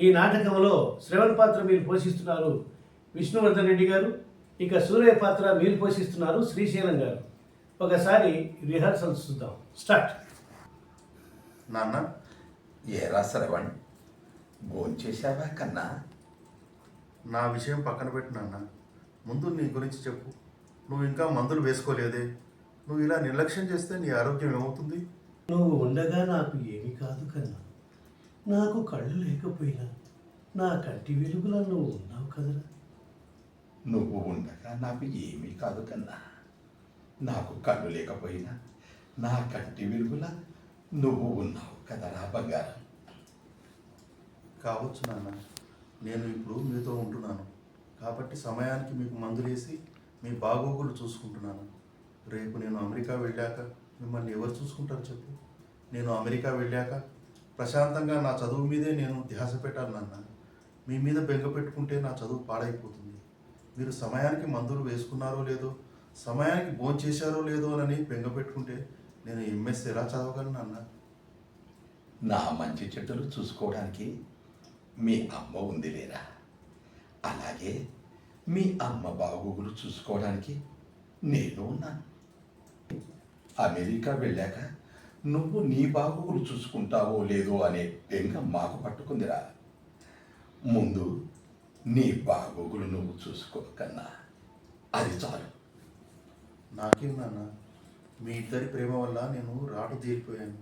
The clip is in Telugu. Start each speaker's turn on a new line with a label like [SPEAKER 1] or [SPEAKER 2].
[SPEAKER 1] ఈ నాటకంలో శ్రవణ్ పాత్ర మీరు పోషిస్తున్నారు విష్ణువర్ధన్ రెడ్డి గారు, ఇక సూర్య పాత్ర మీరు పోషిస్తున్నారు శ్రీశైలం గారు. ఒకసారి రిహార్సల్స్ చూద్దాం. స్టార్ట్.
[SPEAKER 2] నాన్న,
[SPEAKER 3] ఏరా శ్రవణ్, భోంచేశావా కన్నా?
[SPEAKER 2] నా విషయం పక్కన పెట్టు నాన్న. ముందు నీ గురించి చెప్పు. నువ్వు ఇంకా మందులు వేసుకోలేదే? నువ్వు ఇలా నిర్లక్ష్యం చేస్తే నీ ఆరోగ్యం ఏమవుతుంది?
[SPEAKER 1] నువ్వు ఉండగా నాకు ఏమి కాదు కన్నా. నాకు కళ్ళు లేకపోయినా నా కంటి వెలుగులా నువ్వు ఉన్నావు కదరా.
[SPEAKER 3] నువ్వు ఉండగా నాకు ఏమీ కాదు కన్నా. నాకు కళ్ళు లేకపోయినా నా కంటి వెలుగులా నువ్వు ఉన్నావు కదరా బంగారం.
[SPEAKER 2] కావచ్చు నాన్న. నేను ఇప్పుడు మీతో ఉంటున్నాను కాబట్టి సమయానికి మీకు మందులు వేసి మీ బాగోగులు చూసుకుంటున్నాను. రేపు నేను అమెరికా వెళ్ళాక మిమ్మల్ని ఎవరు చూసుకుంటారు చెప్పు? నేను అమెరికా వెళ్ళాక ప్రశాంతంగా నా చదువు మీదే నేను ధ్యాస పెట్టాను నాన్న. మీ మీద బెంగ పెట్టుకుంటే నా చదువు పాడైపోతుంది. మీరు సమయానికి మందులు వేసుకున్నారో లేదో, సమయానికి భోంచేశారో లేదో అని బెంగ పెట్టుకుంటే నేను ఎంఎస్ ఎలా చదవగలను నాన్న?
[SPEAKER 3] నా మంచి చెడ్డలు చూసుకోవడానికి మీ అమ్మ ఉంది లేరా? అలాగే మీ అమ్మ బాగోగులు చూసుకోవడానికి నేను ఉన్నాను. అమెరికా వెళ్ళాక నువ్వు నీ బాగోగులు చూసుకుంటావో లేదో అనే బెంగ మాకు పట్టుకుందిరా. ముందు నీ బాగోగులు నువ్వు చూసుకోకన్నా అది చాలు.
[SPEAKER 2] నాకేం నాన్న, మీ ఇద్దరి ప్రేమ వల్ల నేను రాటు తీరిపోయాను.